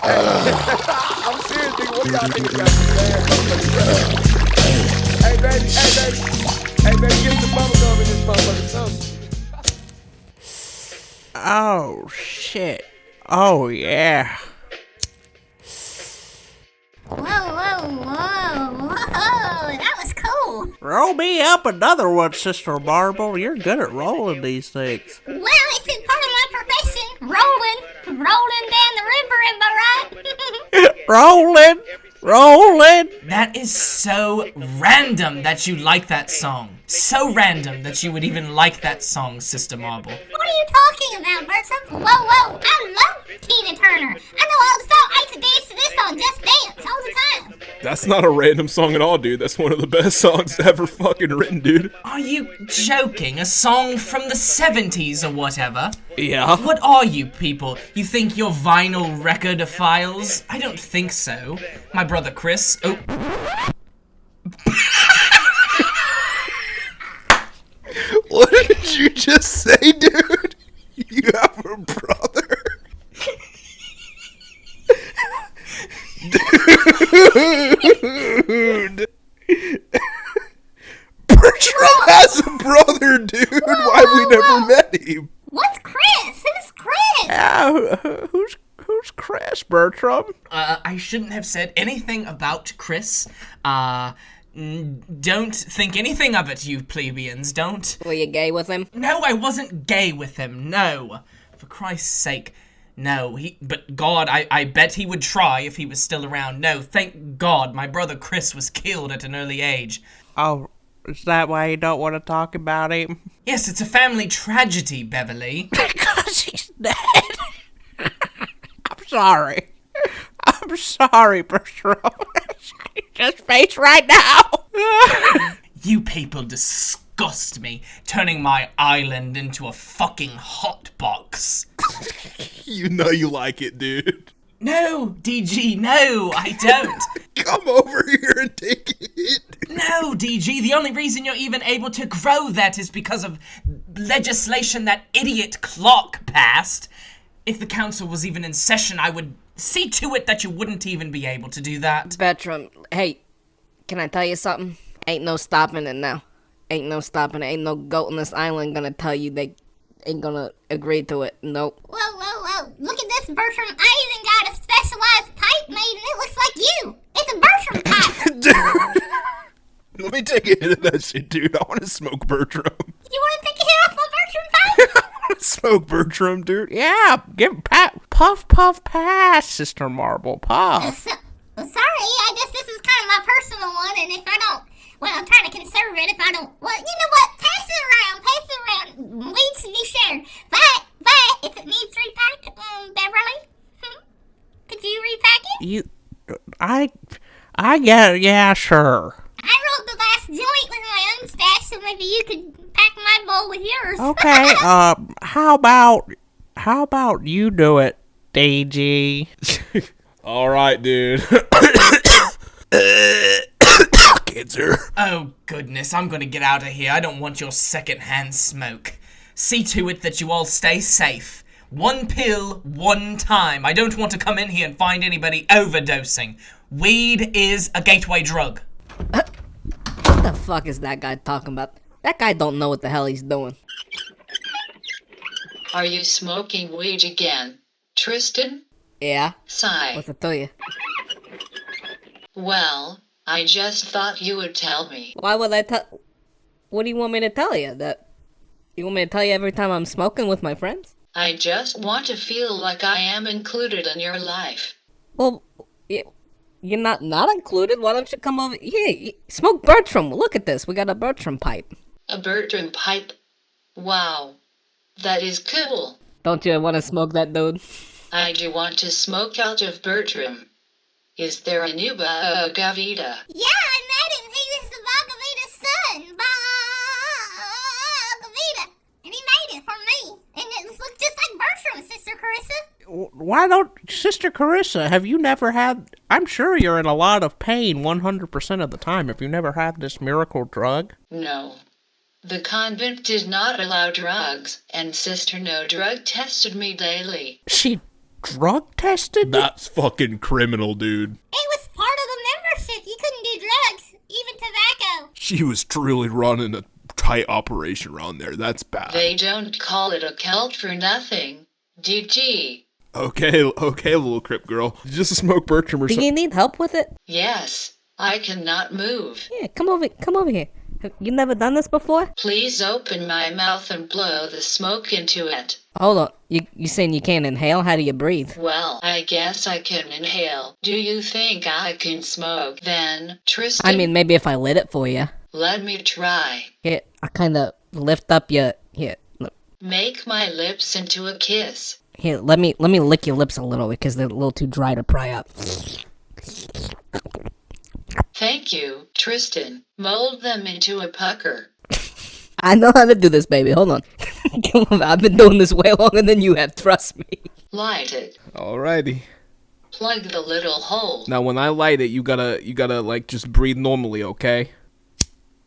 I'm serious, nigga. What do y'all think about this, man? Hey, baby. Hey, baby, give some bubble gum in this motherfucker, something. Oh, shit. Oh, yeah. Whoa, that was cool. Roll me up another one, Sister Marble. You're good at rolling these things. Well, it's a part of my profession, rolling down the river, am I right? Rolling. That is so random that you like that song. So random that you would even like that song, Sister Marble. What are you talking about, Bertram? Whoa, I love Tina Turner. I know all the songs. I used to dance to this on Just Dance all the time. That's not a random song at all, dude. That's one of the best songs ever fucking written, dude. Are you joking? A song from the 70s or whatever? Yeah. What are you people? You think you're vinyl recordophiles? I don't think so. My brother Chris... Oh. What did you just say, dude? You have a brother? Dude. Bertram has a brother, dude. Why have we never met him? What's Chris? Who's Chris? Who's Chris, Bertram? I shouldn't have said anything about Chris. Don't think anything of it, you plebeians, don't. Were you gay with him? No, I wasn't gay with him, no. For Christ's sake, no. But God, I bet he would try if he was still around. No, thank God, my brother Chris was killed at an early age. Oh, is that why you don't want to talk about him? Yes, it's a family tragedy, Beverly. Because he's dead. I'm sorry, Bertram. Just face right now. You people disgust me, turning my island into a fucking hot box. You know you like it, dude. No, DG, no, I don't. Come over here and take it. No, DG, the only reason you're even able to grow that is because of legislation that idiot Clark passed. If the council was even in session, I would see to it that you wouldn't even be able to do that. Bertram, hey, can I tell you something? Ain't no stopping it now. Ain't no stopping it. Ain't no goat on this island gonna tell you they ain't gonna agree to it. Nope. Whoa. Look at this, Bertram. I even got a specialized pipe made, and it looks like you. It's a Bertram pipe. Dude. Let me take a hit of that shit, dude. I want to smoke Bertram. You want to take a hit off my Bertram pipe? I want to smoke Bertram, dude. Yeah, give puff, pass, Sister Marble, puff. Sorry, I guess this is kind of my personal one, and if I don't, well, I'm trying to conserve it. If I don't, well, you know what? Pass it around. Weeds to be shared. But if it needs repacked, Beverly, could you repack it? I get it. Yeah, sure. I rolled the last joint with my own stash, so maybe you could pack my bowl with yours. Okay. How about you do it, DG? All right, dude. Cancer. Oh, goodness, I'm gonna get out of here. I don't want your secondhand smoke. See to it that you all stay safe. One pill, one time. I don't want to come in here and find anybody overdosing. Weed is a gateway drug. What the fuck is that guy talking about? That guy don't know what the hell he's doing. Are you smoking weed again, Tristan? Yeah? Sigh. What's it to you? Well, I just thought you would tell me. Why would I tell... What do you want me to tell you? That... You want me to tell you every time I'm smoking with my friends? I just want to feel like I am included in your life. Well, you're not included. Why don't you come over here? Smoke Bertram. Look at this. We got a Bertram pipe. A Bertram pipe? Wow. That is cool. Don't you want to smoke that, dude? I do want to smoke out of Bertram. Is there a new Gavita? Yeah, I met him. He was the Bhagavita's son. Bhagavita. And he made it for me. And it looks just like Bertram, Sister Carissa. Why don't... Sister Carissa, have you never had... I'm sure you're in a lot of pain 100% of the time. Have you never had this miracle drug? No. The convent did not allow drugs, and Sister No Drug tested me daily. She drug tested? That's fucking criminal, dude. It was part of the membership. You couldn't do drugs, even tobacco. She was truly running a tight operation around there. That's bad. They don't call it a cult for nothing. GG. Okay, little Crip girl. Just a smoke Bertram or Do something. you need help with it? Yes, I cannot move. Yeah, come over here. Have you never done this before? Please open my mouth and blow the smoke into it. Hold on. You saying you can't inhale? How do you breathe? Well, I guess I can inhale. Do you think I can smoke then, Tristan? I mean, maybe if I lit it for you. Let me try. Here, I kind of lift up your... Here, look. Make my lips into a kiss. Here, let me lick your lips a little because they're a little too dry to pry up. Thank you, Tristan. Mold them into a pucker. I know how to do this, baby. Hold on. Come on, I've been doing this way longer than you have, trust me. Light it. Alrighty. Plug the little hole. Now, when I light it, you gotta like just breathe normally, okay?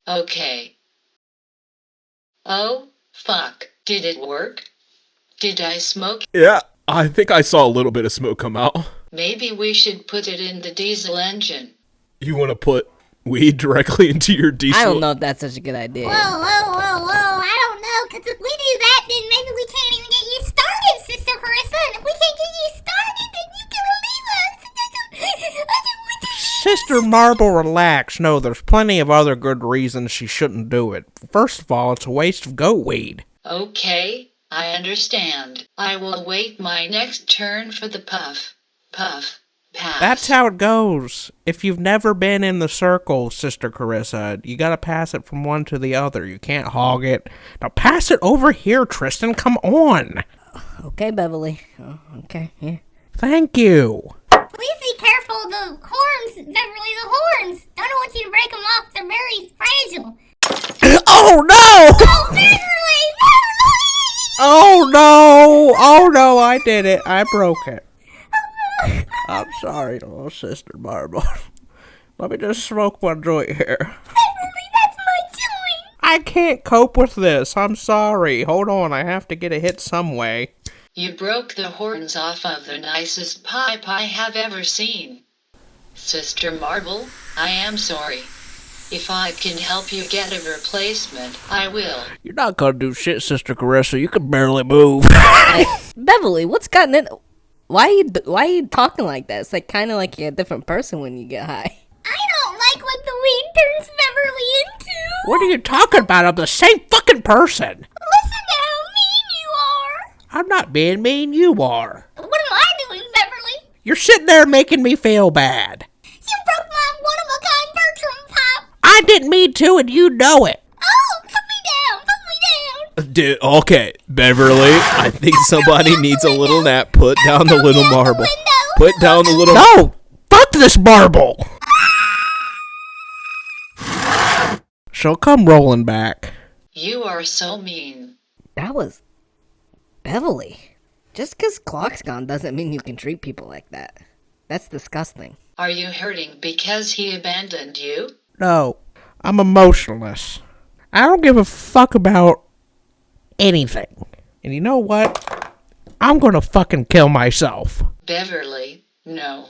Okay. Oh, fuck. Did it work? Did I smoke? Yeah, I think I saw a little bit of smoke come out. Maybe we should put it in the diesel engine. You want to put weed directly into your diesel? I don't know if that's such a good idea. Whoa, I don't know, because if we do that, then maybe we can't even get you started, Sister Carissa, and if we can't get you started, then you can leave us. Sister Marble, relax. No, there's plenty of other good reasons she shouldn't do it. First of all, it's a waste of goat weed. Okay, I understand. I will wait my next turn for the puff. Puff. Pass. That's how it goes. If you've never been in the circle, Sister Carissa, you gotta pass it from one to the other. You can't hog it. Now pass it over here, Tristan. Come on. Okay, Beverly. Oh, okay, here. Thank you. Please be careful of the horns, Beverly, the horns. I don't want you to break them off. They're very fragile. Oh no! Oh, Beverly! Oh no! Oh no, I did it. I broke it. I'm sorry, little Sister Marble. Let me just smoke one joint here. Beverly, that's my joint! I can't cope with this. I'm sorry. Hold on, I have to get a hit some way. You broke the horns off of the nicest pipe I have ever seen. Sister Marble, I am sorry. If I can help you get a replacement, I will. You're not gonna do shit, Sister Carissa. You can barely move. Beverly, what's gotten in... Why are you talking like that? It's like kind of like you're a different person when you get high. I don't like what the weed turns Beverly into. What are you talking about? I'm the same fucking person. Listen to how mean you are. I'm not being mean, you are. What am I doing, Beverly? You're sitting there making me feel bad. You broke my one-of-a-kind Bertram pipe. I didn't mean to, and you know it. Oh, put me down, put me down. Dude, okay, Beverly, I think somebody needs a little nap. Put down the little marble. Put down the little... No! Fuck this marble! She'll come rolling back. You are so mean. That was... Beverly. Just because Clark's gone doesn't mean you can treat people like that. That's disgusting. Are you hurting because he abandoned you? No, I'm emotionless. I don't give a fuck about anything. And you know what? I'm gonna fucking kill myself. Beverly, no.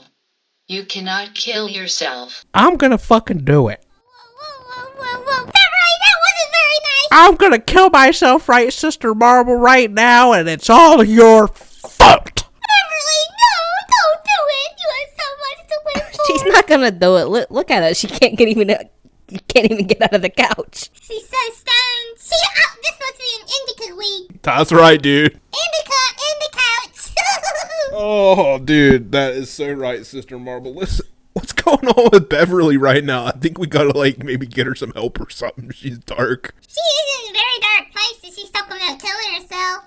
You cannot kill yourself. I'm gonna fucking do it. Whoa, Beverly, that wasn't very nice. I'm gonna kill myself, right, Sister Marble, right now, and it's all your fault. Beverly, no, don't do it. You have so much to wait for. She's not gonna do it. Look at her. She can't even get out of the couch. She's so stoned. This must be an indica weed. That's right, dude. Indica. Oh, dude, that is so right, Sister Marble. Listen, what's going on with Beverly right now? I think we gotta, like, maybe get her some help or something. She's dark. She is in a very dark place and she's talking about killing herself.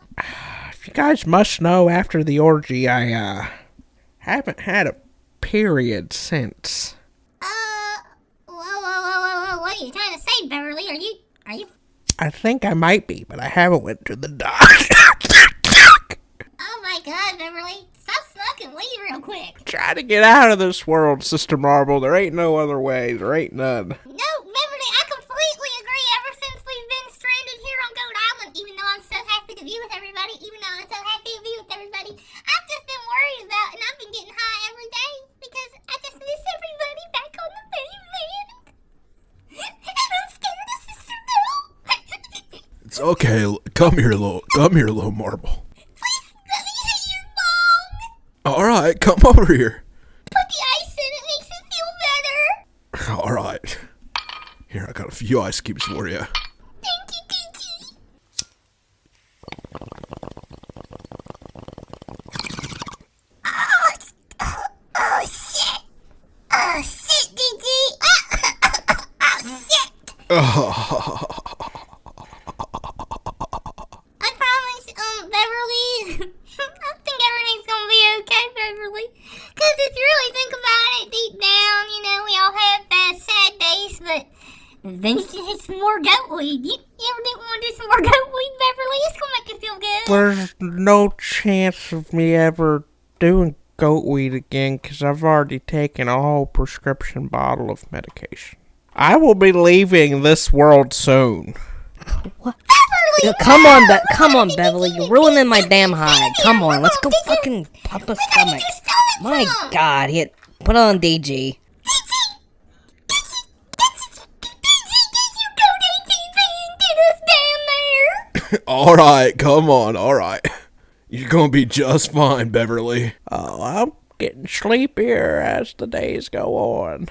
If you guys must know, after the orgy, I, haven't had a period since. Whoa, what are you trying to say, Beverly? Are you? I think I might be, but I haven't went to the doctor. Oh my God, Beverly. Stop smoking weed real quick. Try to get out of this world, Sister Marble. There ain't no other way. There ain't none. No, Beverly, I completely agree. Ever since we've been stranded here on Goat Island, even though I'm so happy to be with everybody, I've just been worried It's okay. Come here, little marble. Let me hit your bong. All right, come over here. Put the ice in, it makes it feel better. All right. Here, I got a few ice cubes for you. Thank you, Tiki. Oh, shit. Oh, shit, Tiki. Oh, shit. I promise, Beverly, I think everything's gonna be okay, Beverly. Cause if you really think about it deep down, we all have bad, sad days, but then you can hit some more goat weed. You ever think we want to do some more goat weed, Beverly? It's gonna make you feel good. There's no chance of me ever doing goat weed again because I've already taken a whole prescription bottle of medication. I will be leaving this world soon. What? Come on, Beverly. You're ruining my damn high. Come on, let's go fucking pump a stomach. My God, put on DG. All right, come on. All right. You're going to be just fine, Beverly. Oh, I'm getting sleepier as the days go on.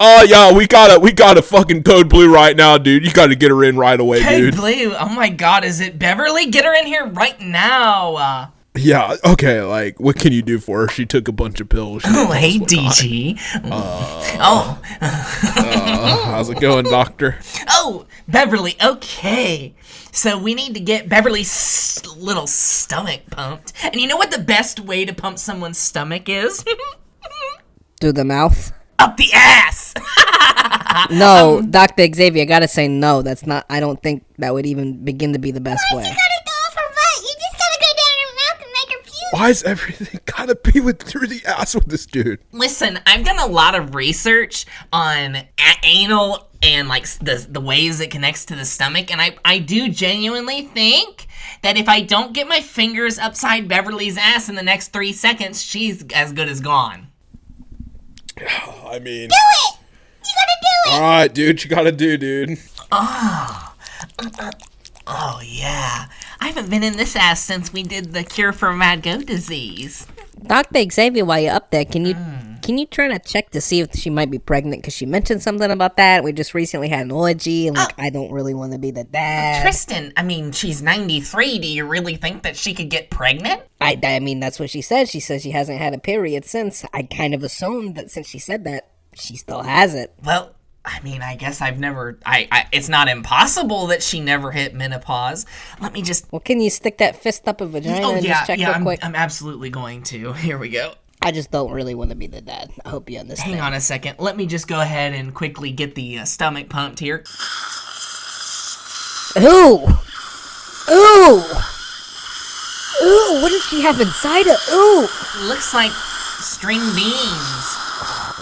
Oh yeah, we got a fucking Code Blue right now, dude. You got to get her in right away, Hey, dude. Blue, oh my God, is it Beverly? Get her in here right now. Yeah, okay, like, what can you do for her? She took a bunch of pills. Oh, hey, DG. How's it going, doctor? Oh, Beverly, okay. So we need to get Beverly's little stomach pumped. And you know what the best way to pump someone's stomach is? Through the mouth? Up the ass! No, Dr. Xavier, I gotta say no. That's not, I don't think that would even begin to be the best way. You gotta go off her butt. You just gotta go down her mouth and make her puke. Why is everything gotta be through the ass with this dude? Listen, I've done a lot of research on anal and like the ways it connects to the stomach, and I do genuinely think that if I don't get my fingers upside Beverly's ass in the next 3 seconds, she's as good as gone. I mean... Do it! You gotta do it! Alright, dude, you gotta dude. Oh yeah. I haven't been in this ass since we did the cure for mad goat disease. Dr. Xavier, while you're up there, can you try to check to see if she might be pregnant? Because she mentioned something about that. We just recently had an orgy, and I don't really want to be the dad. Tristan, I mean, she's 93. Do you really think that she could get pregnant? I mean, that's what she said. She says she hasn't had a period since. I kind of assumed that since she said that, she still has it. Well, I mean, I guess I've never... it's not impossible that she never hit menopause. Let me just... Well, can you stick that fist up a vagina and just check real quick? I'm absolutely going to. Here we go. I just don't really want to be the dad. I hope you understand. Hang on a second. Let me just go ahead and quickly get the stomach pumped here. Ooh! Ooh! Ooh, what did she have inside her? Ooh! Looks like string beans.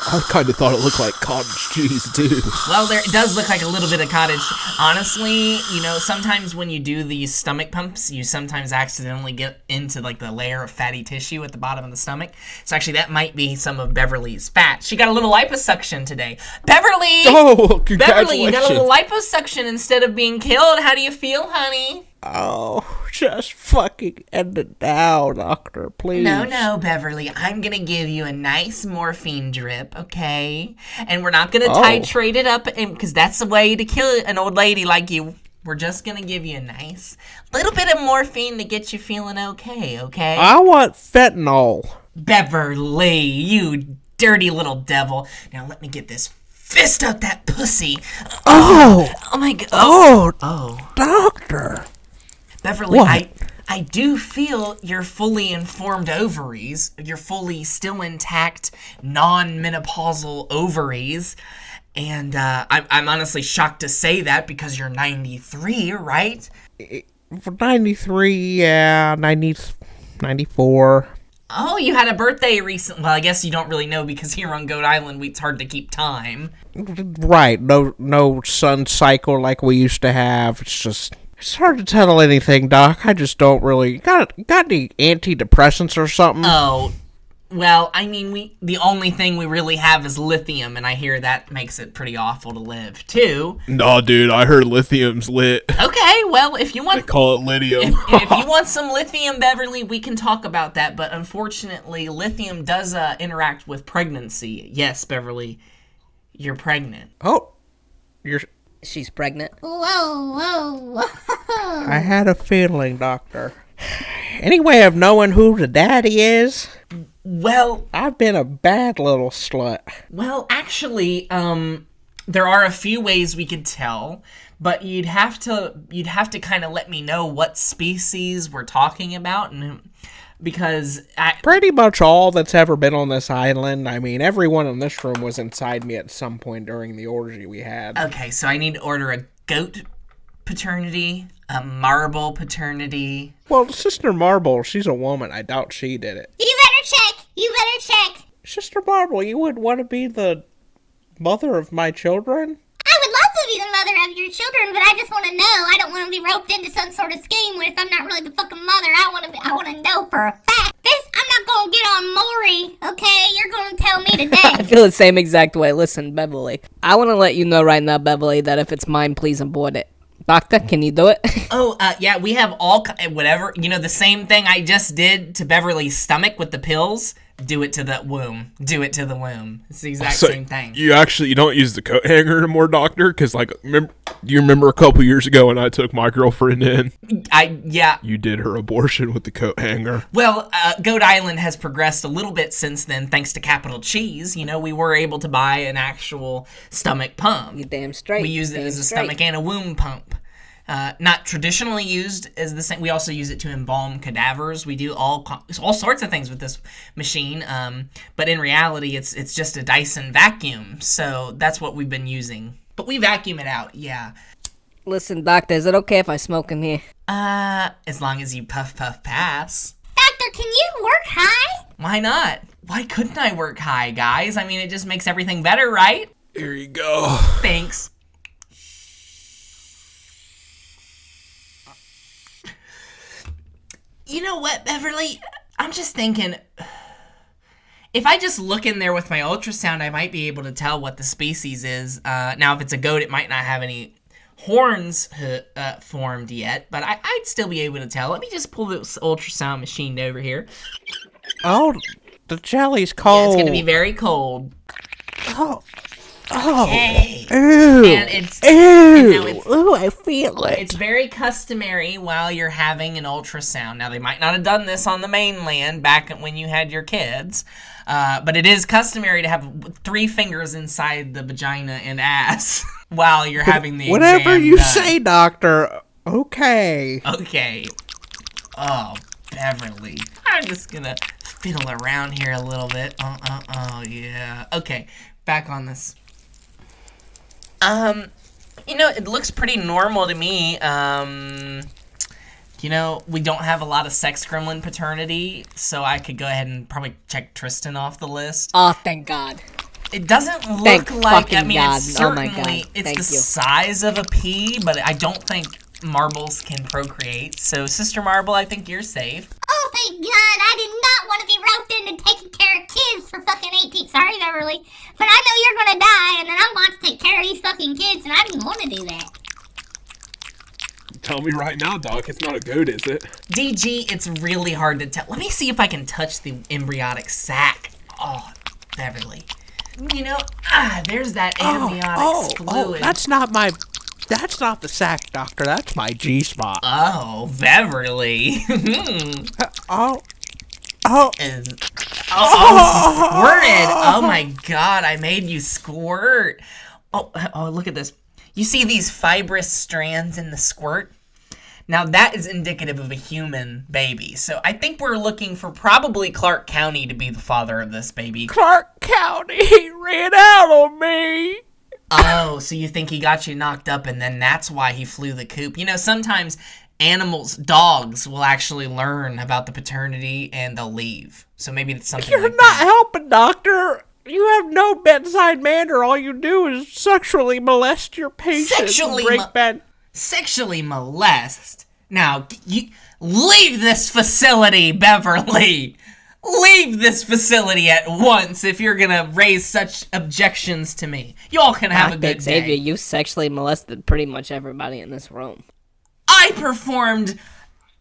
I kind of thought it looked like cottage cheese, too. Well, it does look like a little bit of cottage. Honestly, sometimes when you do these stomach pumps, you sometimes accidentally get into, like, the layer of fatty tissue at the bottom of the stomach. So actually, that might be some of Beverly's fat. She got a little liposuction today. Beverly! Oh, congratulations. Beverly, you got a little liposuction instead of being killed. How do you feel, honey? Oh, just fucking end it now, doctor, please. No, Beverly. I'm gonna give you a nice morphine drip, okay? And we're not gonna titrate it up, because that's the way to kill an old lady like you. We're just gonna give you a nice little bit of morphine to get you feeling okay? I want fentanyl. Beverly, you dirty little devil. Now let me get this fist out that pussy. Oh my God. Oh. Doctor. Beverly, What? I do feel your fully informed ovaries, your fully still intact, non-menopausal ovaries, and I'm honestly shocked to say that because you're 93, right? For 93, yeah, 94. Oh, you had a birthday recently. Well, I guess you don't really know because here on Goat Island, it's hard to keep time. Right, no sun cycle like we used to have. It's hard to tell anything, Doc. I just don't really... Got any antidepressants or something? Oh, Well, I mean, the only thing we really have is lithium, and I hear that makes it pretty awful to live, too. No, dude, I heard lithium's lit. Okay, well, if you want... They call it lithium. if you want some lithium, Beverly, we can talk about that, but unfortunately, lithium does interact with pregnancy. Yes, Beverly, you're pregnant. Oh, She's pregnant. Whoa. I had a feeling, Doctor. Any way of knowing who the daddy is? Well, I've been a bad little slut. Well, actually, there are a few ways we could tell, but you'd have to kind of let me know what species we're talking about, and because Pretty much all that's ever been on this island. I mean, everyone in this room was inside me at some point during the orgy we had. Okay, so I need to order a goat paternity, a marble paternity. Well, Sister Marble, she's a woman. I doubt she did it. You better check. Sister Marble, you would want to be the mother of my children? I would love to be the mother of your children, but I just want to know. I don't want to be roped into some sort of scheme where if I'm not really the fucking mother, I want to know for a fact. I'm not going to get on Maury, okay? You're going to tell me I today. feel the same exact way. Listen, Beverly. I want to let you know right now, Beverly, that if it's mine, please abort it. Doctor, can you do it? Yeah, we have whatever, the same thing I just did to Beverly's stomach with the pills. Do it to the womb. It's the exact same thing. You don't use the coat hanger anymore, Doctor? Because, do you remember a couple years ago when I took my girlfriend in? Yeah. You did her abortion with the coat hanger. Well, Goat Island has progressed a little bit since then, thanks to Capital Cheese. We were able to buy an actual stomach pump. You damn straight. We used it as a stomach and a womb pump. Not traditionally used as the same. We also use it to embalm cadavers. We do all sorts of things with this machine. But in reality, it's just a Dyson vacuum. So that's what we've been using. But we vacuum it out, yeah. Listen, Doctor, is it okay if I smoke in here? As long as you puff pass. Doctor, can you work high? Why not? Why couldn't I work high, guys? I mean, it just makes everything better, right? Here you go. Thanks. You know what, Beverly? I'm just thinking, if I just look in there with my ultrasound, I might be able to tell what the species is. Now, if it's a goat, it might not have any horns formed yet, but I'd still be able to tell. Let me just pull this ultrasound machine over here. Oh, the jelly's cold. Yeah, it's going to be very cold. Oh. Okay. Ew. And Ooh, I feel it. It's very customary while you're having an ultrasound. Now, they might not have done this on the mainland back when you had your kids, but it is customary to have 3 fingers inside the vagina and ass while you're having the Whatever exam you done. say, Doctor. Okay. Okay. Oh, Beverly. I'm just gonna fiddle around here a little bit. Oh, yeah. Okay, back on this. It looks pretty normal to me. We don't have a lot of sex gremlin paternity, so I could go ahead and probably check Tristan off the list. Oh, thank God. It doesn't look Thank like, fucking God. it's Oh my certainly, God. it's Thank the you. size of a pea, but I don't think marbles can procreate. So, Sister Marble, I think you're safe. Oh, thank God. I did not want to be roped into taking care of kids for fucking 18. Sorry, Beverly. But I know you're going to die, and then I'm going to take care of these fucking kids, and I didn't want to do that. Tell me right now, Doc. It's not a goat, is it? DG, it's really hard to tell. Let me see if I can touch the embryonic sac. Oh, Beverly. There's that amniotic fluid. That's not the sack, Doctor. That's my G-spot. Oh, Beverly. Oh. Squirted. Oh my God, I made you squirt. Oh, look at this. You see these fibrous strands in the squirt? Now that is indicative of a human baby. So I think we're looking for probably Clark County to be the father of this baby. Clark County, he ran out on me. Oh, so you think he got you knocked up and then that's why he flew the coop. Sometimes dogs will actually learn about the paternity and they'll leave. So maybe it's something You're like not that. helping, Doctor. You have no bedside manner. All you do is sexually molest your patients. Sexually molest? Now, you leave this facility, Beverly. Leave this facility at once if you're gonna raise such objections to me. Y'all can have a good Xavier, day. you sexually molested pretty much everybody in this room. I performed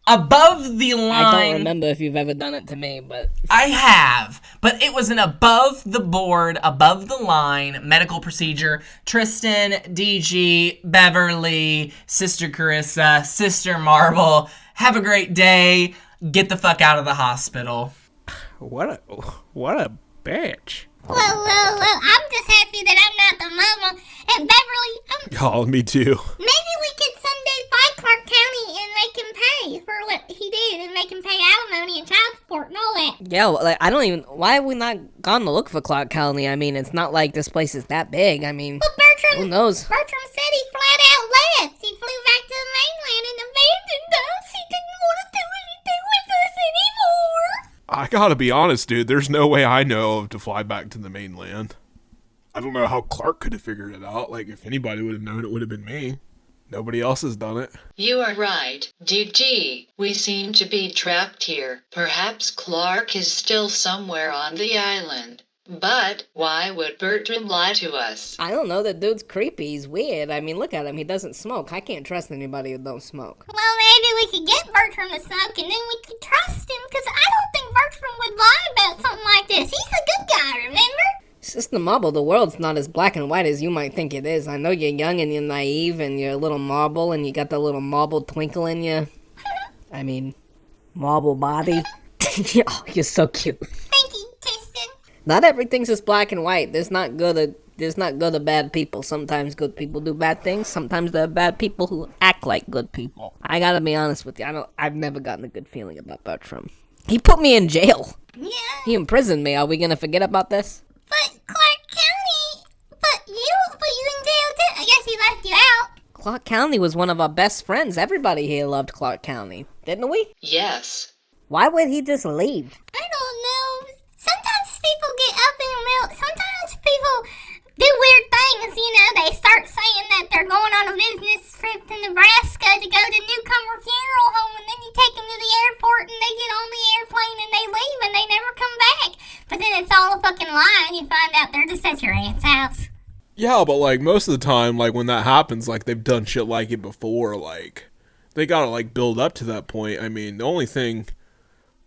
above the line. I don't remember if you've ever done it to me, but... I have, but it was an above the board, above the line medical procedure. Tristan, DG, Beverly, Sister Carissa, Sister Marble, have a great day. Get the fuck out of the hospital. What a bitch. Well, I'm just happy that I'm not the mama. And Beverly, Oh, me too. maybe we could someday fight Clark County and make him pay for what he did and make him pay alimony and child support and all that. Yeah, like, I don't even... Why have we not gone to look for Clark County? I mean, it's not like this place is that big. I mean, But Bertram, who knows? Bertram said he flat out left. He flew back to the mainland and abandoned us. He didn't want to do anything with us anymore. I gotta be honest, dude. There's no way I know of to fly back to the mainland. I don't know how Clark could have figured it out. Like, if anybody would have known, it would have been me. Nobody else has done it. You are right, DG. We seem to be trapped here. Perhaps Clark is still somewhere on the island. But why would Bertram lie to us? I don't know, that dude's creepy. He's weird. I mean, look at him. He doesn't smoke. I can't trust anybody who don't smoke. Well, maybe we could get Bertram to smoke and then we could trust him, because I don't think Bertram would lie about something like this. He's a good guy, remember? Sister Marble, the world's not as black and white as you might think it is. I know you're young and you're naive and you're a little marble and you got the little marble twinkle in you. I mean, marble body. Oh, you're so cute. Thank you, Tristan. Not everything's just black and white. There's not good or bad people. Sometimes good people do bad things. Sometimes there are bad people who act like good people. I gotta be honest with you. I've never gotten a good feeling about Bertram. He put me in jail. Yeah, He imprisoned me. Are we gonna forget about this? but Clark County, but you in jail too. I guess he left you out. Clark County was one of our best friends. Everybody here loved Clark County, didn't we? Yes. Why would he just leave? I don't know. Sometimes people get up in the middle. Sometimes people do weird things, you know. They start saying that they're going on a business trip to Nebraska to go to Newcomer Funeral Home, and then you take them to the airport, and they get on the airplane, and they leave, and they never come back. But then it's all a fucking lie, and you find out they're just at your aunt's house. Yeah, but like most of the time, like when that happens, like they've done shit like it before. Like they gotta like build up to that point. I mean, the only thing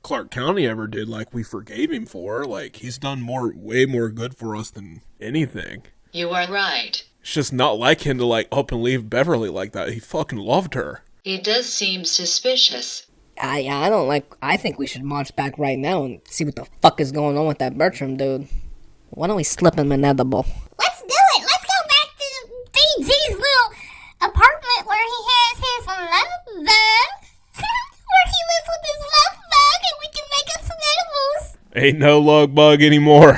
Clark County ever did, like we forgave him for, like he's done way more good for us than anything. You are right. It's just not like him to like up and leave Beverly like that. He fucking loved her. He does seem suspicious. I think we should march back right now and see what the fuck is going on with that Bertram dude. Why don't we slip him an edible? Let's do it. Let's go back to DG's little apartment where he has his love bug. Where he lives with his love bug, and we can make us some edibles. Ain't no lug bug anymore.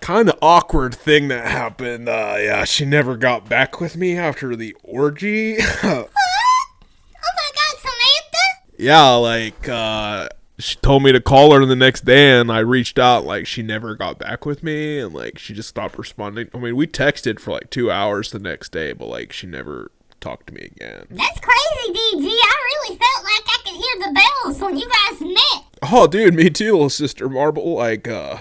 Kind of awkward thing that happened. Yeah, she never got back with me after the orgy. What? Oh my god, Samantha? Yeah, like, she told me to call her the next day, and I reached out, like, she never got back with me, and, like, she just stopped responding. I mean, we texted for, like, 2 hours the next day, but, like, she never talked to me again. That's crazy, DG. I really felt like I could hear the bells when you guys met. Oh, dude, me too, little Sister Marble. Like, I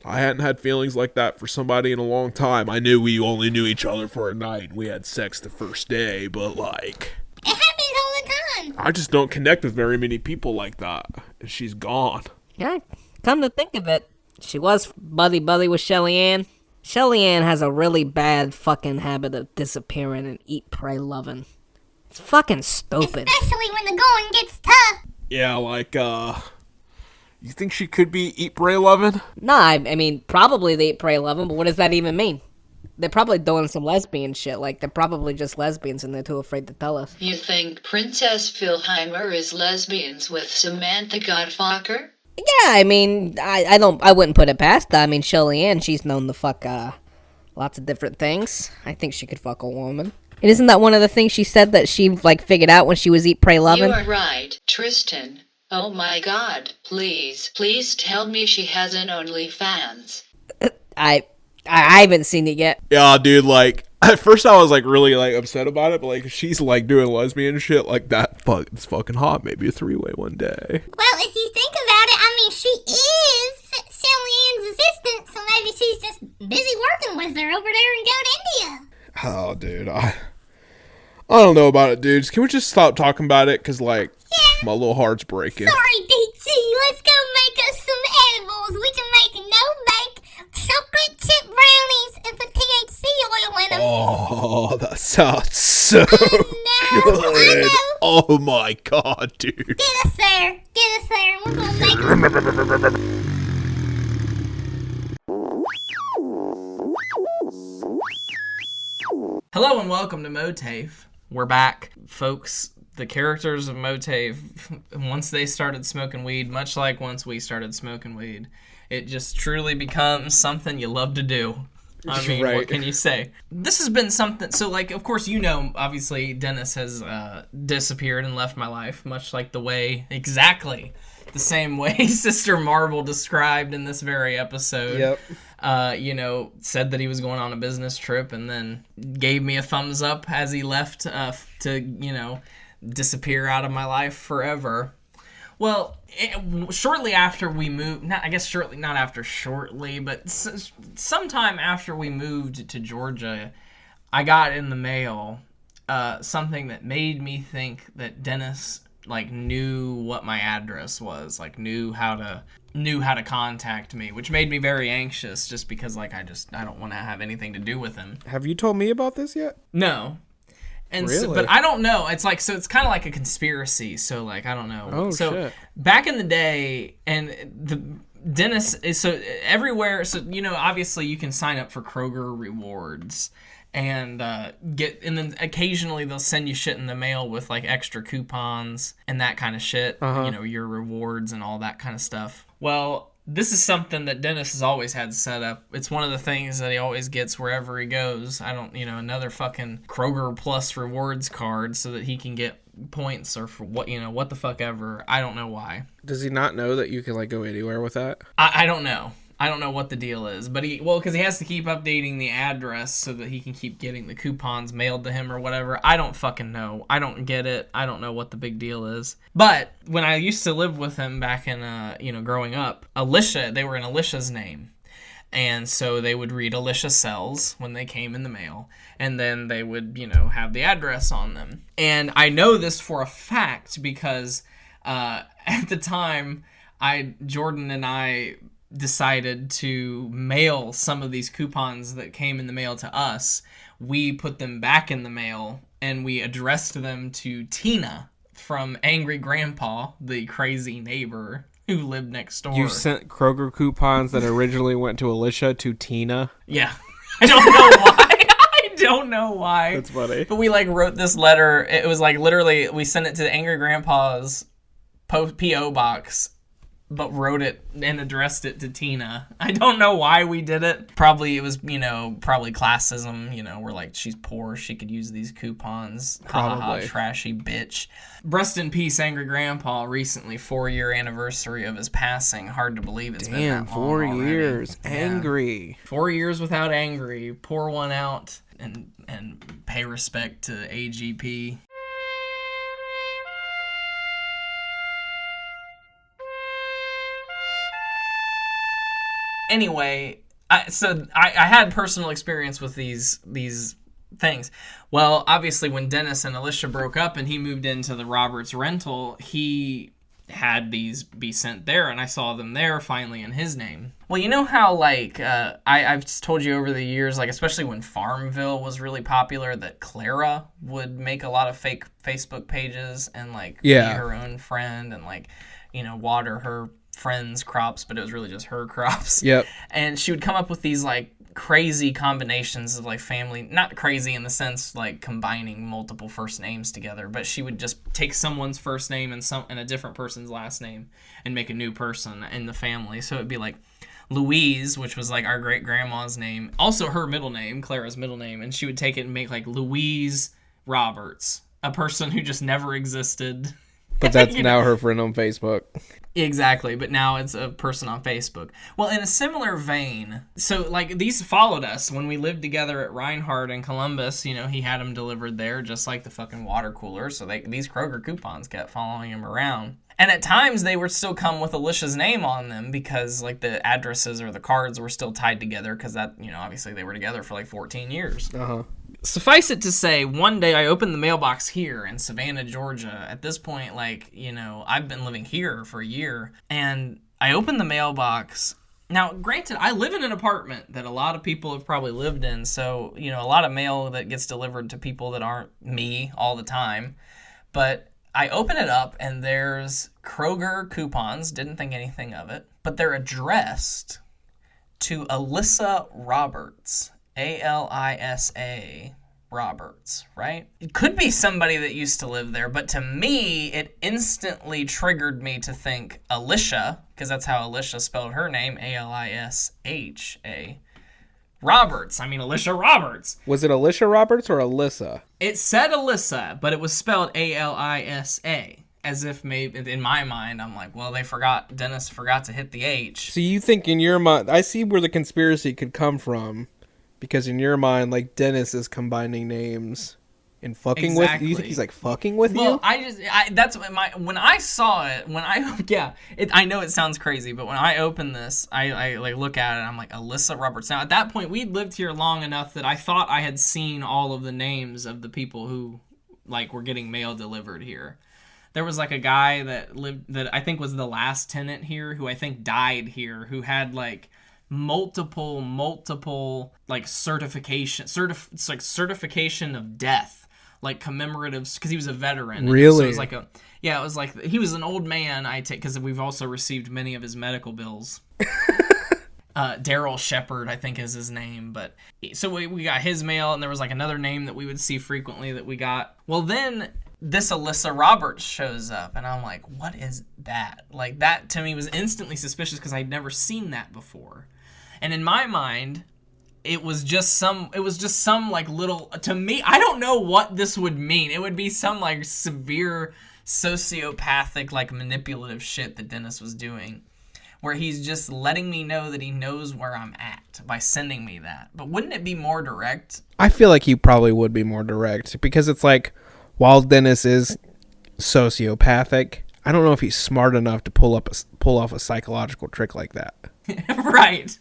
hadn't had feelings like that for somebody in a long time. I knew we only knew each other for a night, and we had sex the first day, but, like, It happens all the time. I just don't connect with very many people like that, and she's gone. Yeah, come to think of it, she was buddy-buddy with Shelly Ann. Shelly Ann has a really bad fucking habit of disappearing and eat, pray, loving. It's fucking stupid. Especially when the going gets tough. Yeah, like, you think she could be Eat, Pray, Lovin'? Nah, I mean, probably they eat, pray, loving, but what does that even mean? They're probably doing some lesbian shit, like they're probably just lesbians and they're too afraid to tell us. You think Princess Philheimer is lesbians with Samantha Godfucker? Yeah, I mean, I wouldn't put it past her. I mean, Shelly Ann, she's known to fuck, lots of different things. I think she could fuck a woman. And isn't that one of the things she said that she, like, figured out when she was Eat, Pray, Lovin'? You are right, Tristan. Oh my god, please tell me she has an OnlyFans. I haven't seen it yet. Yeah, dude, like, at first I was, like, really, like, upset about it, but, like, if she's, like, doing lesbian shit like that, fuck, it's fucking hot. Maybe a three-way one day. Well, if you think about it, I mean, she is Shelly Ann's assistant, so maybe she's just busy working with her over there in Goat India. Oh, dude, I don't know about it, dudes. Can we just stop talking about it? Because, like, my little heart's breaking. Sorry, DT, let's go make us some edibles. We can make no-bake chocolate chip brownies and put THC oil in them. Oh, that sounds so I good. know. Oh, my God, dude. Get us there. We're gonna make them. Hello and welcome to MOATAIF. We're back, folks. The characters of MOATAIF, once they started smoking weed, much like once we started smoking weed, it just truly becomes something you love to do. I mean, Right. What can you say? This has been something, so like, of course, you know, obviously, Dennis has disappeared and left my life, much like exactly the same way Sister Marvel described in this very episode. Yep. Said that he was going on a business trip and then gave me a thumbs up as he left to, disappear out of my life forever. Well, shortly after we moved, sometime after we moved to Georgia, I got in the mail something that made me think that Dennis knew what my address was, knew how to contact me, which made me very anxious just because I don't want to have anything to do with him. Have you told me about this yet? No. And Really? but I don't know. It's it's kind of like a conspiracy. So I don't know. Oh, so shit. Back in the day, and the Dennis is so everywhere. So obviously you can sign up for Kroger rewards and then occasionally they'll send you shit in the mail with extra coupons and that kind of shit. Your rewards and all that kind of stuff. Well, this is something that Dennis has always had set up. It's one of the things that he always gets wherever he goes. I don't, another fucking Kroger Plus rewards card so that he can get points or for what the fuck ever. I don't know why. Does he not know that you can go anywhere with that? I don't know. I don't know what the deal is, but because he has to keep updating the address so that he can keep getting the coupons mailed to him or whatever. I don't fucking know. I don't get it. I don't know what the big deal is. But when I used to live with him back in, growing up, Alicia, they were in Alicia's name. And so they would read Alicia Sells when they came in the mail. And then they would, have the address on them. And I know this for a fact because at the time, Jordan and I decided to mail some of these coupons that came in the mail to us. We put them back in the mail and we addressed them to Tina from Angry Grandpa, the crazy neighbor who lived next door. You sent Kroger coupons that originally went to Alicia to Tina? Yeah. I don't know why. I don't know why. That's funny. But we wrote this letter. It was literally we sent it to Angry Grandpa's P.O. box, but wrote it and addressed it to Tina. I don't know why we did it. Probably it was, probably classism. We're she's poor. She could use these coupons. Probably. Ha, trashy bitch. Rest in peace, Angry Grandpa. Recently, 4-year anniversary of his passing. Hard to believe it's been Damn, that long 4 already. years. Yeah. Angry. 4 years without Angry. Pour one out and pay respect to AGP. Anyway, I had personal experience with these things. Well, obviously, when Dennis and Alicia broke up and he moved into the Roberts rental, he had these be sent there, and I saw them there finally in his name. Well, you know how I've told you over the years, especially when Farmville was really popular, that Clara would make a lot of fake Facebook pages and be her own friend and water her friends' crops, but it was really just her crops. Yep. And she would come up with these crazy combinations of family, not crazy in the sense combining multiple first names together, but she would just take someone's first name and a different person's last name and make a new person in the family. So it'd be Louise, which was our great grandma's name, also her middle name, Clara's middle name, and she would take it and make Louise Roberts, a person who just never existed. But that's now her friend on Facebook. Exactly, but now it's a person on Facebook. Well, in a similar vein, so like these followed us when we lived together at Reinhardt in Columbus. You know, he had them delivered there, just like the fucking water cooler. So these Kroger coupons kept following him around. And at times they would still come with Alicia's name on them because like the addresses or the cards were still tied together because that, you know, obviously they were together for like 14 years. Uh-huh. Suffice it to say, one day I opened the mailbox here in Savannah, Georgia. At this point, like, you know, I've been living here for a year, and I opened the mailbox. Now, granted, I live in an apartment that a lot of people have probably lived in, so, you know, a lot of mail that gets delivered to people that aren't me all the time. But I open it up, and there's Kroger coupons, didn't think anything of it, but they're addressed to Alyssa Roberts. Alisa Roberts, right? It could be somebody that used to live there, but to me, it instantly triggered me to think Alicia, because that's how Alicia spelled her name, Alisha. Roberts. I mean, Alicia Roberts. Was it Alicia Roberts or Alyssa? It said Alyssa, but it was spelled Alisa. As if maybe, in my mind, I'm like, well, Dennis forgot to hit the H. So you think in your mind, I see where the conspiracy could come from. Because in your mind, like, Dennis is combining names and fucking with you. You think he's, like, fucking with you? Well, that's what when I saw it, I know it sounds crazy, but when I opened this, I like, look at it, and I'm like, Alyssa Roberts. Now, at that point, we'd lived here long enough that I thought I had seen all of the names of the people who, like, were getting mail delivered here. There was, like, a guy that I think was the last tenant here, who I think died here, who had, like, multiple like certification of death, like commemoratives, because he was a veteran. Really? So it was like it was like he was an old man. Because we've also received many of his medical bills. Daryl Shepard, I think, is his name. But so we got his mail, and there was like another name that we would see frequently that we got. Well, then this Alyssa Roberts shows up, and I'm like, what is that? Like, that to me was instantly suspicious because I'd never seen that before. And in my mind, it was just some like little, to me, I don't know what this would mean. It would be some like severe sociopathic, like manipulative shit that Dennis was doing, where he's just letting me know that he knows where I'm at by sending me that. But wouldn't it be more direct? I feel like he probably would be more direct because it's like, while Dennis is sociopathic, I don't know if he's smart enough to pull off a psychological trick like that. Right.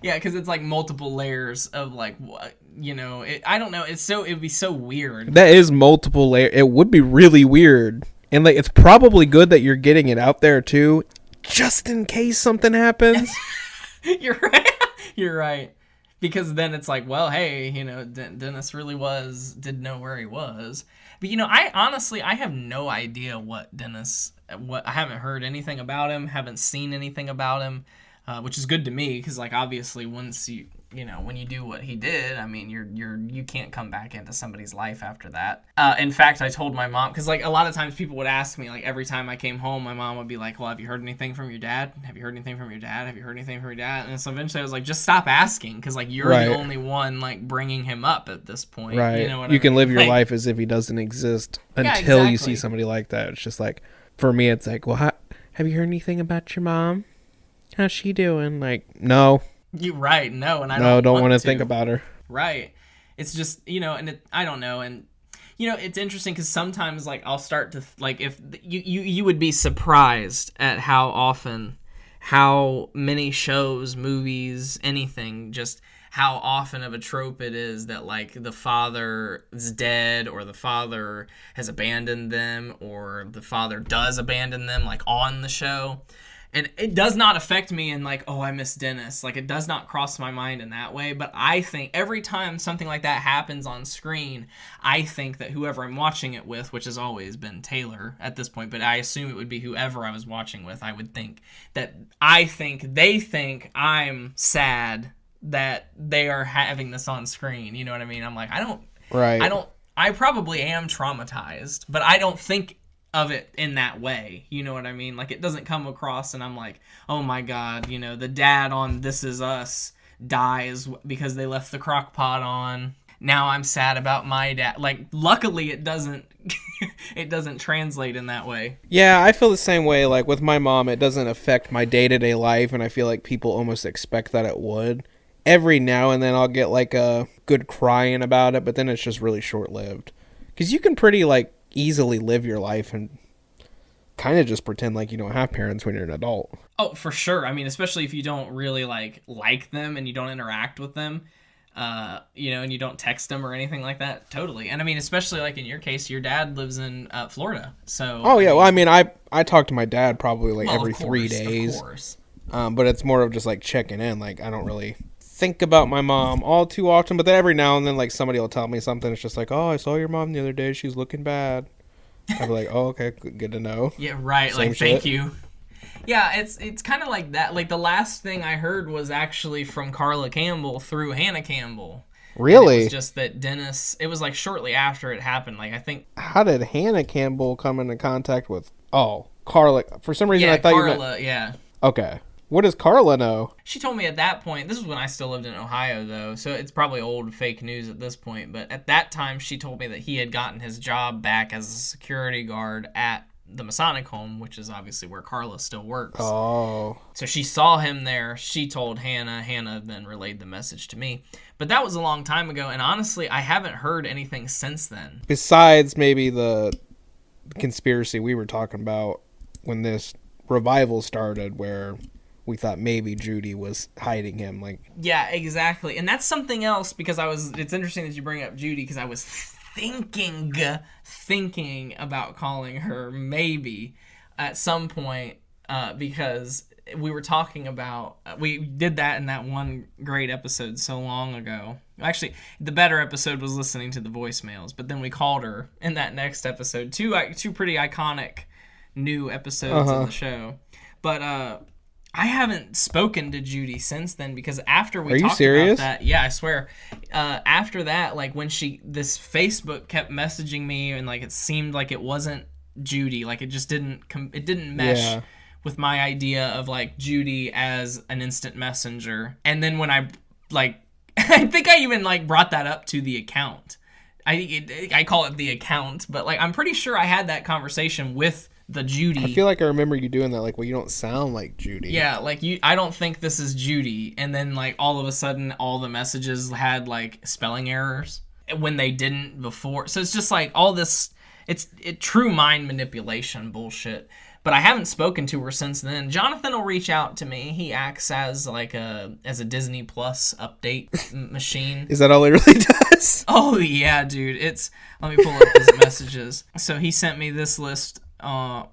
Yeah, because it's like multiple layers of like, what, you know, I don't know. It'd be so weird. That is multiple layers. It would be really weird. And like, it's probably good that you're getting it out there too, just in case something happens. You're right. You're right. Because then it's like, well, hey, you know, Dennis really did know where he was. But, you know, I have no idea what I haven't heard anything about him, haven't seen anything about him, which is good to me because, like, obviously once when you do what he did, I mean, you can't come back into somebody's life after that. In fact, I told my mom, because like a lot of times people would ask me, like every time I came home, my mom would be like, well, have you heard anything from your dad? Have you heard anything from your dad? Have you heard anything from your dad? And so eventually I was like, just stop asking, because like you're the only one like bringing him up at this point. Right. You know what you I can mean? live your Like, life as if he doesn't exist until exactly. you see somebody like that. It's just like, for me, it's like, well, have you heard anything about your mom? How's she doing? Like, no. You right, no, and I don't want to think about her. Right. It's just, you know, and I don't know, and you know, it's interesting because sometimes like I'll start to like, if you would be surprised at how many shows, movies, anything, just how often of a trope it is that like the father is dead, or the father has abandoned them, or the father does abandon them, like on the show. And it does not affect me in like, oh, I miss Dennis. Like, it does not cross my mind in that way. But I think every time something like that happens on screen, I think that whoever I'm watching it with, which has always been Taylor at this point, but I assume it would be whoever I was watching with, I would think that they think I'm sad that they are having this on screen. You know what I mean? I'm like, I probably am traumatized, but I don't think of it in that way, you know what I mean? Like, it doesn't come across and I'm like, oh my god, you know, the dad on This Is Us dies because they left the crock pot on. now I'm sad about my dad. Like, luckily it doesn't it doesn't translate in that way. Yeah, I feel the same way. Like with my mom, it doesn't affect my day-to-day life, and I feel like people almost expect that it would. Every now and then I'll get like a good crying about it, but then it's just really short-lived. Because you can pretty like easily live your life and kind of just pretend like you don't have parents when you're an adult. Oh, for sure. I mean, especially if you don't really like them and you don't interact with them, and you don't text them or anything like that. Totally. And I mean, especially like in your case, your dad lives in Florida. So. Oh yeah, well, I mean, I talk to my dad probably like every of course, 3 days. Of course. But it's more of just like checking in. Like I don't really think about my mom all too often, but then every now and then like somebody will tell me something. It's just like, oh, I saw your mom the other day. She's looking bad. I'll be like, oh, okay, good to know. Yeah, right. Same like, thank shit. you. Yeah, it's kind of like that. Like the last thing I heard was actually from Carla Campbell through Hannah Campbell. Really? And it was just that Dennis. It was like shortly after it happened. Like I think. How did Hannah Campbell come into contact with? Oh, Carla. For some reason, Yeah, I thought Carla. you meant. Yeah. Okay. What does Carla know? She told me at that point, this is when I still lived in Ohio though, so it's probably old fake news at this point, but at that time she told me that he had gotten his job back as a security guard at the Masonic home, which is obviously where Carla still works. Oh. So she saw him there, she told Hannah, Hannah then relayed the message to me. But that was a long time ago, and honestly, I haven't heard anything since then. Besides maybe the conspiracy we were talking about when this revival started where we thought maybe Judy was hiding him. Like, yeah, exactly. And that's something else because it's interesting that you bring up Judy because I was thinking about calling her maybe at some point because we were talking about, we did that in that one great episode so long ago. Actually, the better episode was listening to the voicemails, but then we called her in that next episode. Two pretty iconic new episodes of the show. But, I haven't spoken to Judy since then because after we talked about that, yeah, I swear. After that, like when this Facebook kept messaging me and like it seemed like it wasn't Judy, like it just didn't mesh with my idea of like Judy as an instant messenger. And then when I like, I think I even like brought that up to the account. I call it the account, but like I'm pretty sure I had that conversation with the Judy. I feel like I remember you doing that. Like, well, you don't sound like Judy. Yeah, like I don't think this is Judy. And then like all of a sudden, all the messages had like spelling errors when they didn't before. So it's just like all this. It's true mind manipulation bullshit. But I haven't spoken to her since then. Jonathan will reach out to me. He acts as like a Disney Plus update machine. Is that all he really does? Oh yeah, dude. Let me pull up his messages. So he sent me this list. Oh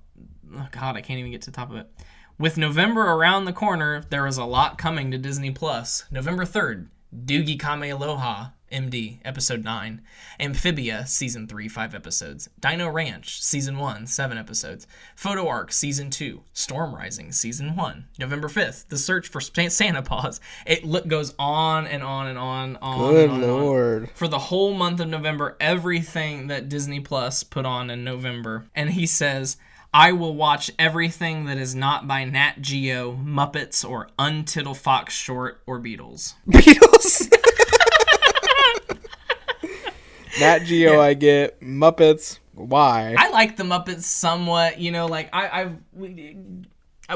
God, I can't even get to the top of it. With November around the corner, there is a lot coming to Disney Plus. November 3rd, Doogie Kame Aloha, MD, Episode 9. Amphibia, Season 3, 5 episodes. Dino Ranch, Season 1, 7 episodes. Photo Arc, Season 2. Storm Rising, Season 1. November 5th, The Search for Santa Paws. It goes on and on and on. Good Lord. For the whole month of November, everything that Disney Plus put on in November. And he says, I will watch everything that is not by Nat Geo, Muppets, or Untittle Fox Short, or Beatles. Beatles? Nat Geo, yeah. I get. Muppets, why? I like the Muppets somewhat. You know, like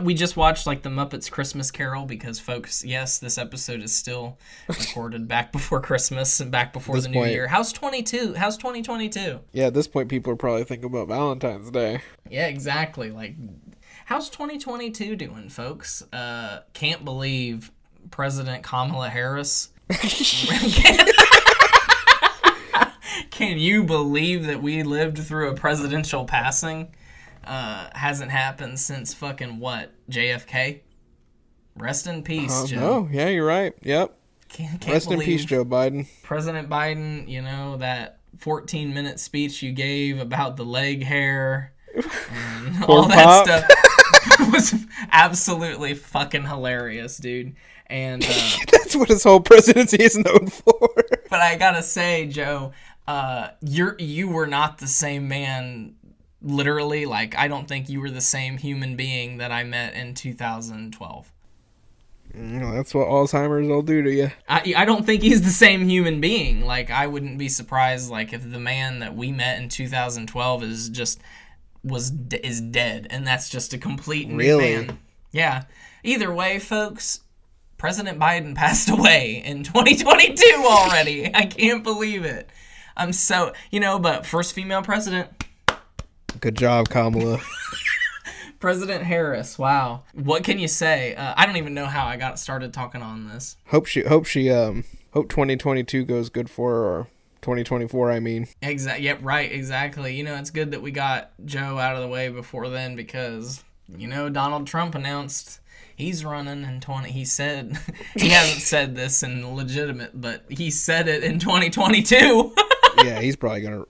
we just watched like the Muppets Christmas Carol because, folks, yes, this episode is still recorded back before Christmas and back before the new year. How's 2022? Yeah, at this point, people are probably thinking about Valentine's Day. Yeah, exactly. Like, how's 2022 doing, folks? Can't believe President Kamala Harris. Can you believe that we lived through a presidential passing? Hasn't happened since fucking what? JFK? Rest in peace, Joe. No, yeah, you're right. Yep. Can't Rest in peace, Joe Biden. President Biden, you know, that 14-minute speech you gave about the leg hair and all that stuff was absolutely fucking hilarious, dude. And that's what his whole presidency is known for. But I gotta say, Joe, you were not the same man. Literally, like, I don't think you were the same human being that I met in 2012. That's what Alzheimer's will do to you. I don't think he's the same human being. Like, I wouldn't be surprised, like, if the man that we met in 2012 is dead, and that's just a complete new man. Yeah. Either way, folks, President Biden passed away in 2022 already. I can't believe it. I'm so, but first female president. Good job, Kamala. President Harris. Wow. What can you say? I don't even know how I got started talking on this. Hope 2022 goes good for her, or 2024, I mean. Yep, right, exactly. It's good that we got Joe out of the way before then because, Donald Trump announced he's running in he said, he hasn't said this in legitimate, but he said it in 2022. Yeah, he's probably gonna,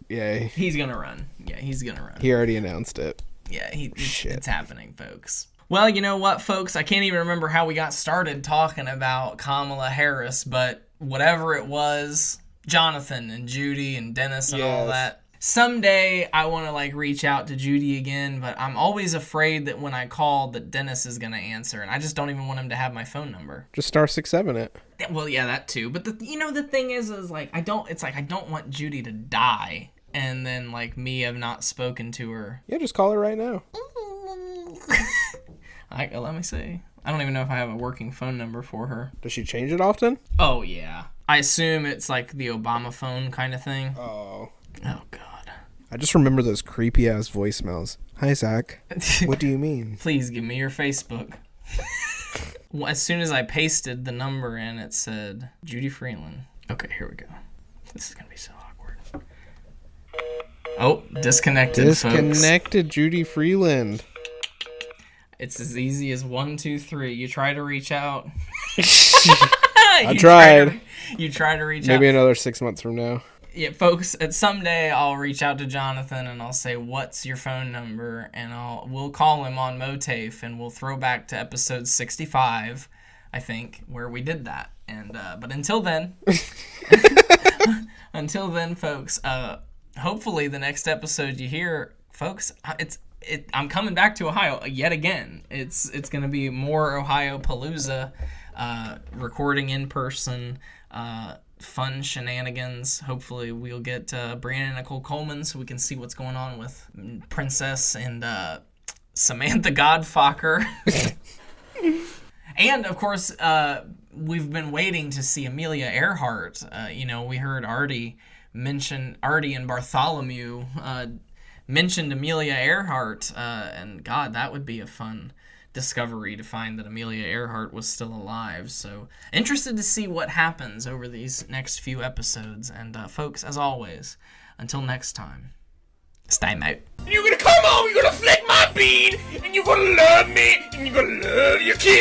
He's gonna run. Yeah, he's gonna run. He already announced it. Yeah, it's happening, folks. Well, you know what, folks? I can't even remember how we got started talking about Kamala Harris, but whatever it was, Jonathan and Judy and Dennis and all that. Someday I want to reach out to Judy again, but I'm always afraid that when I call that Dennis is going to answer, and I just don't even want him to have my phone number. Just star 67 it. Well, yeah, that too. But the thing is I don't want Judy to die. And then, me have not spoken to her. Yeah, just call her right now. Let me see. I don't even know if I have a working phone number for her. Does she change it often? Oh, yeah. I assume it's the Obama phone kind of thing. Oh. Oh, God. I just remember those creepy-ass voicemails. Hi, Zach. What do you mean? Please give me your Facebook. Well, as soon as I pasted the number in, it said Judy Freeland. Okay, here we go. This is going to be so awkward. Oh, disconnected, Disconnected, folks. Judy Freeland. It's as easy as 1, 2, 3. You try to reach out. I tried. You try to reach out. Maybe another 6 months from now. Yeah, folks, someday I'll reach out to Jonathan and I'll say, what's your phone number? And we'll call him on MOATAIF and we'll throw back to episode 65, I think, where we did that. And but until then, folks, hopefully the next episode you hear, folks, I'm coming back to Ohio yet again. It's going to be more Ohio Palooza, recording in person, fun shenanigans. Hopefully we'll get Brianna and Nicole Coleman so we can see what's going on with Princess and Samantha Godfucker. And, of course, we've been waiting to see Amelia Earhart. We heard Artie and Bartholomew mentioned Amelia Earhart, and God, that would be a fun discovery to find that Amelia Earhart was still alive. So interested to see what happens over these next few episodes. And folks, as always, until next time, stay out. You're gonna come home, you're gonna flick my bean, and you're gonna love me, and you're gonna love your kid.